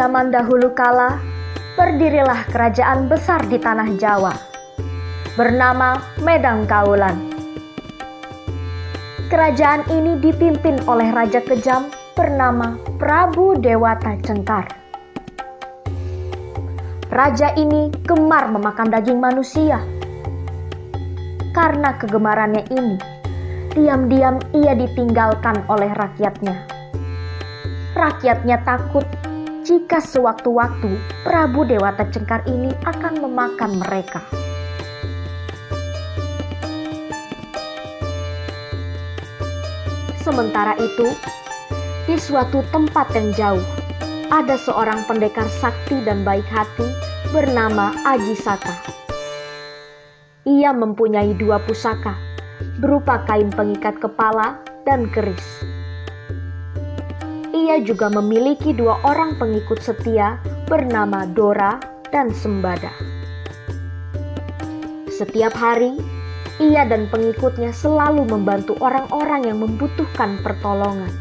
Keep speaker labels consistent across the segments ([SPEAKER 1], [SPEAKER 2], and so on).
[SPEAKER 1] zaman dahulu kala, berdirilah kerajaan besar di tanah Jawa, bernama Medang Kaulan. Kerajaan ini dipimpin oleh raja kejam bernama Prabu Dewata Cengkar. Raja ini gemar memakan daging manusia. Karena kegemarannya ini, diam-diam ia ditinggalkan oleh rakyatnya. Rakyatnya takut jika sewaktu-waktu Prabu Dewata Cengkar ini akan memakan mereka. Sementara itu, di suatu tempat yang jauh, ada seorang pendekar sakti dan baik hati bernama Aji Saka. Ia mempunyai 2 pusaka, berupa kain pengikat kepala dan keris. Ia juga memiliki 2 orang pengikut setia bernama Dora dan Sembada. Setiap hari, ia dan pengikutnya selalu membantu orang-orang yang membutuhkan pertolongan.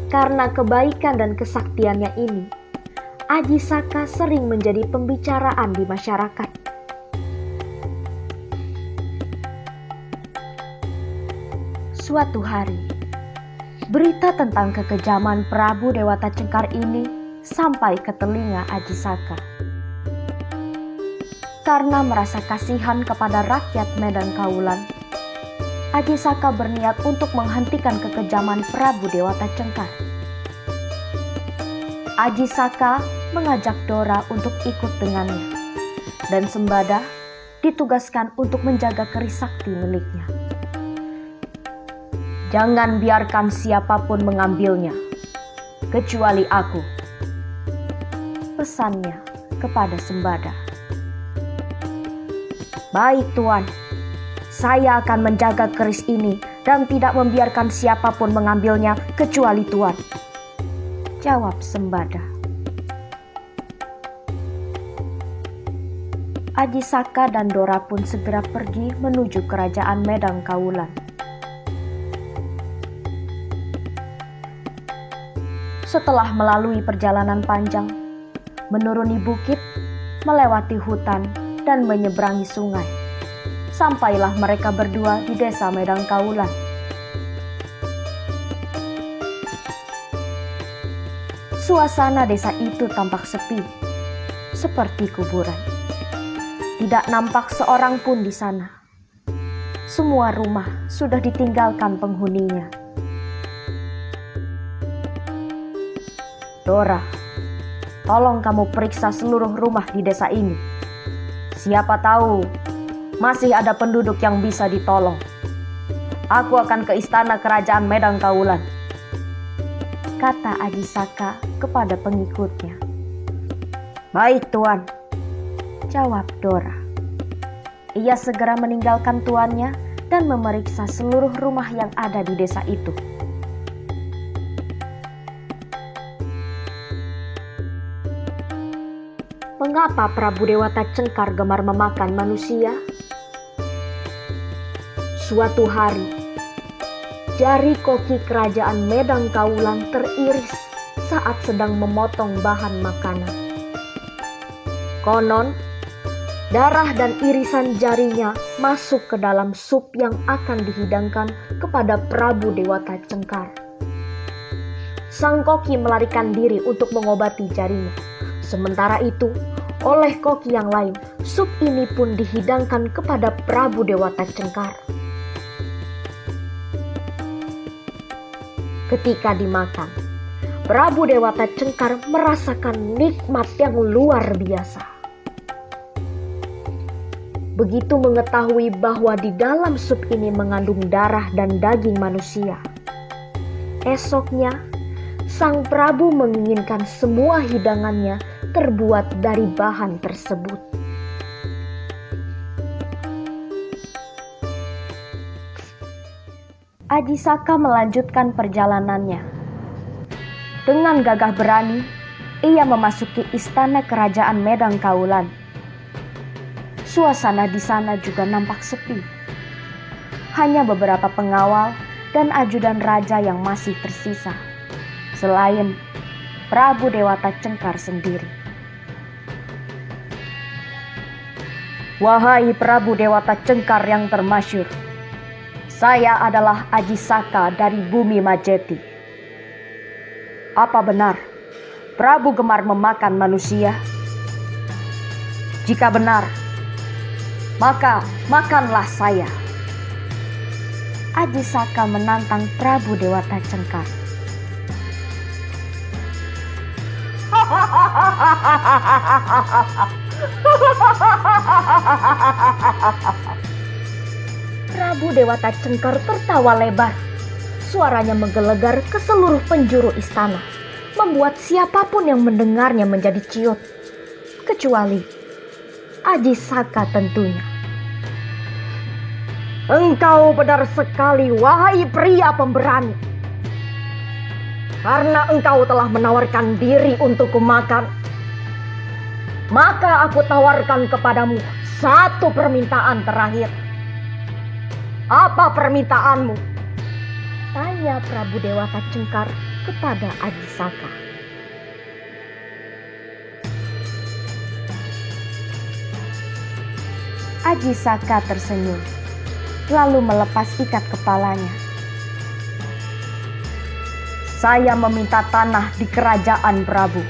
[SPEAKER 1] Karena kebaikan dan kesaktiannya ini, Aji Saka sering menjadi pembicaraan di masyarakat. Suatu hari, berita tentang kekejaman Prabu Dewata Cengkar ini sampai ke telinga Aji Saka. Karena merasa kasihan kepada rakyat Medang Kaulan, Aji Saka berniat untuk menghentikan kekejaman Prabu Dewata Cengkar. Aji Saka mengajak Dora untuk ikut dengannya, dan Sembada ditugaskan untuk menjaga keris sakti miliknya. Jangan biarkan siapapun mengambilnya, kecuali aku, pesannya kepada Sembada. Baik Tuan, saya akan menjaga keris ini dan tidak membiarkan siapapun mengambilnya kecuali Tuan, jawab Sembada. Aji Saka dan Dora pun segera pergi menuju kerajaan Medang Kaulan. Setelah melalui perjalanan panjang, menuruni bukit, melewati hutan, dan menyeberangi sungai, sampailah mereka berdua di desa Medang Kaulan. Suasana desa itu tampak sepi, seperti kuburan. Tidak nampak seorang pun di sana. Semua rumah sudah ditinggalkan penghuninya. Dora, tolong kamu periksa seluruh rumah di desa ini. Siapa tahu masih ada penduduk yang bisa ditolong. Aku akan ke istana kerajaan Medang Kaulan, kata Aji Saka kepada pengikutnya. Baik Tuan, jawab Dora. Ia segera meninggalkan tuannya dan memeriksa seluruh rumah yang ada di desa itu. Mengapa Prabu Dewata Cengkar gemar memakan manusia? Suatu hari, jari koki kerajaan Medang Kaulan teriris saat sedang memotong bahan makanan. Konon, darah dan irisan jarinya masuk ke dalam sup yang akan dihidangkan kepada Prabu Dewata Cengkar. Sang koki melarikan diri untuk mengobati jarinya. Sementara itu, oleh koki yang lain, sup ini pun dihidangkan kepada Prabu Dewata Cengkar. Ketika dimakan, Prabu Dewata Cengkar merasakan nikmat yang luar biasa. Begitu mengetahui bahwa di dalam sup ini mengandung darah dan daging manusia. Esoknya, Sang Prabu menginginkan semua hidangannya terbuat dari bahan tersebut. Aji Saka melanjutkan perjalanannya. Dengan gagah berani, ia memasuki istana kerajaan Medang Kaulan. Suasana di sana juga nampak sepi. Hanya beberapa pengawal dan ajudan raja yang masih tersisa. Selain Prabu Dewata Cengkar sendiri. Wahai Prabu Dewata Cengkar yang termasyhur, saya adalah Aji Saka dari bumi Majeti. Apa benar Prabu gemar memakan manusia? Jika benar, maka makanlah saya. Aji Saka menantang Prabu Dewata Cengkar. Prabu Dewata Cengkar tertawa lebar. Suaranya menggelegar ke seluruh penjuru istana, membuat siapapun yang mendengarnya menjadi ciut, kecuali Aji Saka tentunya. Engkau benar sekali, wahai pria pemberani. Karena engkau telah menawarkan diri untuk kumakan, maka aku tawarkan kepadamu satu permintaan terakhir. Apa permintaanmu? Tanya Prabu Dewata Cengkar kepada Aji Saka. Aji Saka tersenyum, lalu melepas ikat kepalanya. Saya meminta tanah di kerajaan Prabu,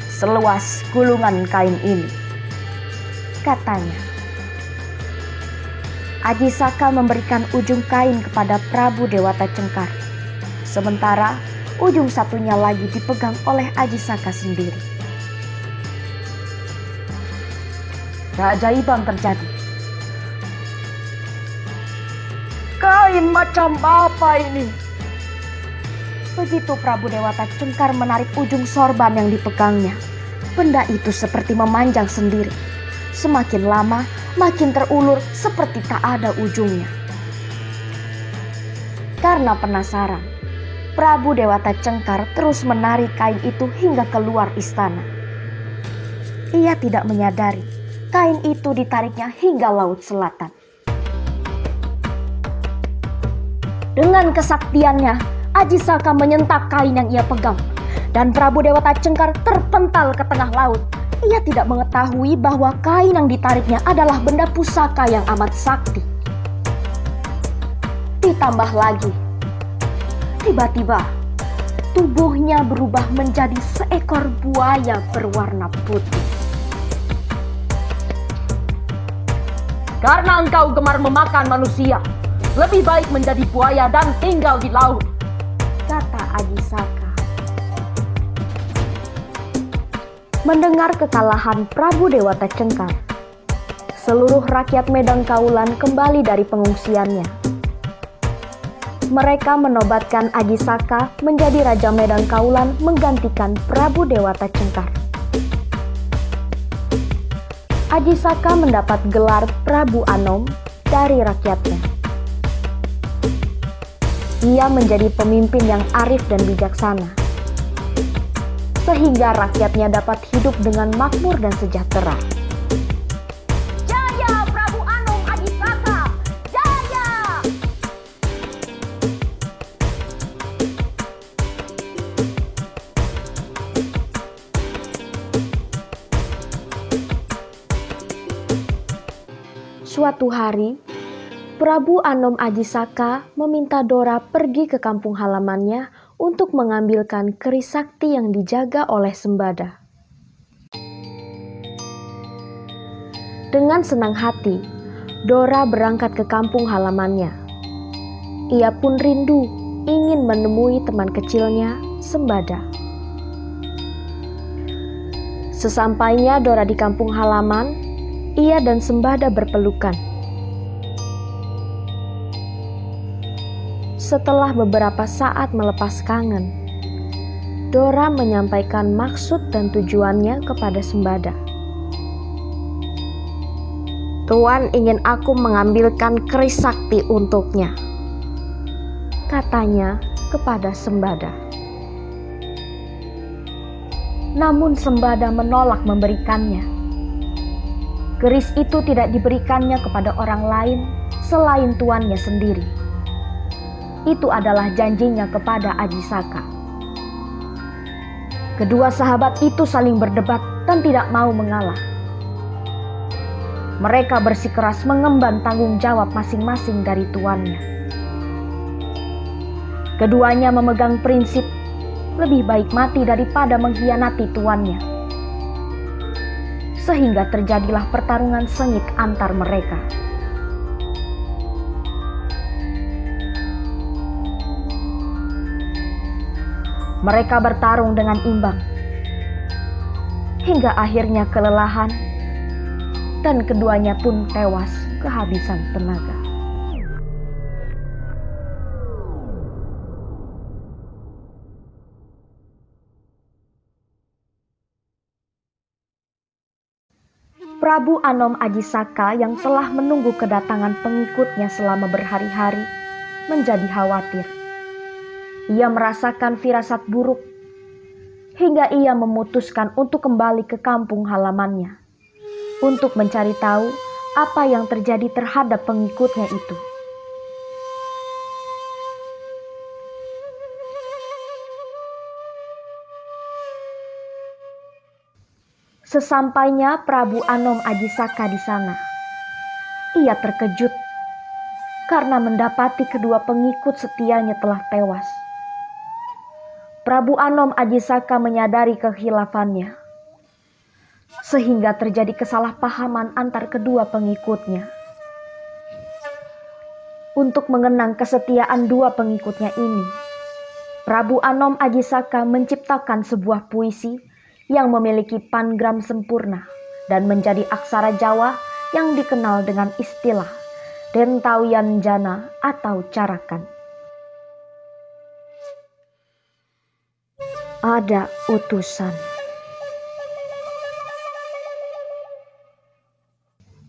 [SPEAKER 1] seluas gulungan kain ini, katanya. Aji Saka memberikan ujung kain kepada Prabu Dewata Cengkar, sementara ujung satunya lagi dipegang oleh Aji Saka sendiri. Keajaiban terjadi. Kain macam apa ini? Begitu Prabu Dewata Cengkar menarik ujung sorban yang dipegangnya, benda itu seperti memanjang sendiri. Semakin lama, makin terulur seperti tak ada ujungnya. Karena penasaran, Prabu Dewata Cengkar terus menarik kain itu hingga keluar istana. Ia tidak menyadari kain itu ditariknya hingga laut selatan. Dengan kesaktiannya, Aji Saka menyentak kain yang ia pegang, dan Prabu Dewata Cengkar terpental ke tengah laut. Ia tidak mengetahui bahwa kain yang ditariknya adalah benda pusaka yang amat sakti. Ditambah lagi, tiba-tiba tubuhnya berubah menjadi seekor buaya berwarna putih. Karena engkau gemar memakan manusia, lebih baik menjadi buaya dan tinggal di laut, kata Aji Saka. Mendengar kekalahan Prabu Dewata Cengkar, seluruh rakyat Medang Kaulan kembali dari pengungsiannya. Mereka menobatkan Aji Saka menjadi Raja Medang Kaulan menggantikan Prabu Dewata Cengkar. Aji Saka mendapat gelar Prabu Anom dari rakyatnya. Ia menjadi pemimpin yang arif dan bijaksana, sehingga rakyatnya dapat hidup dengan makmur dan sejahtera. Jaya Prabu Anom Aji Saka! Jaya! Suatu hari, Prabu Anom Aji Saka meminta Dora pergi ke kampung halamannya untuk mengambilkan keris sakti yang dijaga oleh Sembada. Dengan senang hati, Dora berangkat ke kampung halamannya. Ia pun rindu ingin menemui teman kecilnya, Sembada. Sesampainya Dora di kampung halaman, ia dan Sembada berpelukan. Setelah beberapa saat melepas kangen, Dora menyampaikan maksud dan tujuannya kepada Sembada. Tuan ingin aku mengambilkan keris sakti untuknya, katanya kepada Sembada. Namun Sembada menolak memberikannya. Keris itu tidak diberikannya kepada orang lain selain tuannya sendiri. Itu adalah janjinya kepada Aji Saka. Kedua sahabat itu saling berdebat dan tidak mau mengalah. Mereka bersikeras mengemban tanggung jawab masing-masing dari tuannya. Keduanya memegang prinsip lebih baik mati daripada mengkhianati tuannya. Sehingga terjadilah pertarungan sengit antar mereka. Mereka bertarung dengan imbang, hingga akhirnya kelelahan, dan keduanya pun tewas kehabisan tenaga. Prabu Anom Ajisaka yang telah menunggu kedatangan pengikutnya selama berhari-hari menjadi khawatir. Ia merasakan firasat buruk hingga ia memutuskan untuk kembali ke kampung halamannya untuk mencari tahu apa yang terjadi terhadap pengikutnya itu. Sesampainya Prabu Anom Ajisaka di sana, ia terkejut karena mendapati kedua pengikut setianya telah tewas. Prabu Anom Ajisaka menyadari kehilafannya, sehingga terjadi kesalahpahaman antar kedua pengikutnya. Untuk mengenang kesetiaan dua pengikutnya ini, Prabu Anom Ajisaka menciptakan sebuah puisi yang memiliki pangram sempurna dan menjadi aksara Jawa yang dikenal dengan istilah Dentawian Jana atau Carakan. Ada utusan,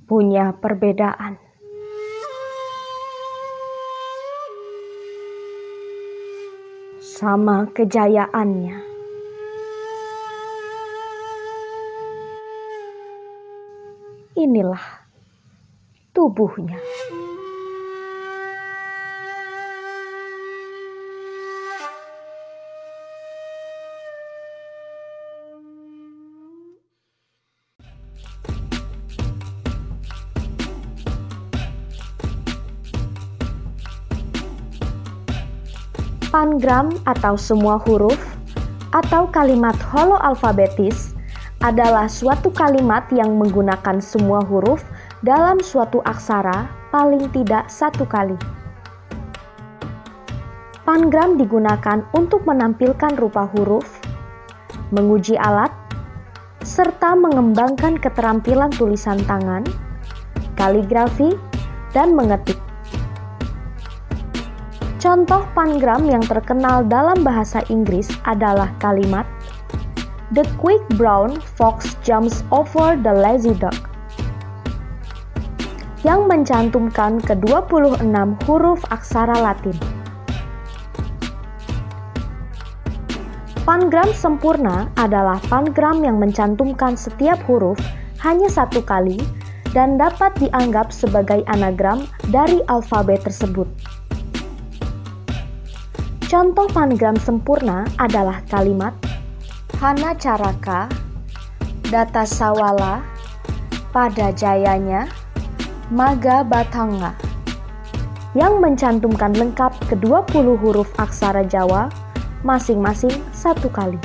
[SPEAKER 1] punya perbedaan, sama kejayaannya. Inilah tubuhnya. Pangram atau semua huruf atau kalimat holoalfabetis adalah suatu kalimat yang menggunakan semua huruf dalam suatu aksara paling tidak satu kali. Pangram digunakan untuk menampilkan rupa huruf, menguji alat, serta mengembangkan keterampilan tulisan tangan, kaligrafi, dan mengetik. Contoh pangram yang terkenal dalam bahasa Inggris adalah kalimat The quick brown fox jumps over the lazy dog, yang mencantumkan ke-26 huruf aksara Latin. Pangram sempurna adalah pangram yang mencantumkan setiap huruf hanya satu kali dan dapat dianggap sebagai anagram dari alfabet tersebut. Contoh pangram sempurna adalah kalimat Hana Caraka, Data Sawala, pada jayanya, Maga Batanga, yang mencantumkan lengkap ke-20 huruf aksara Jawa masing-masing satu kali.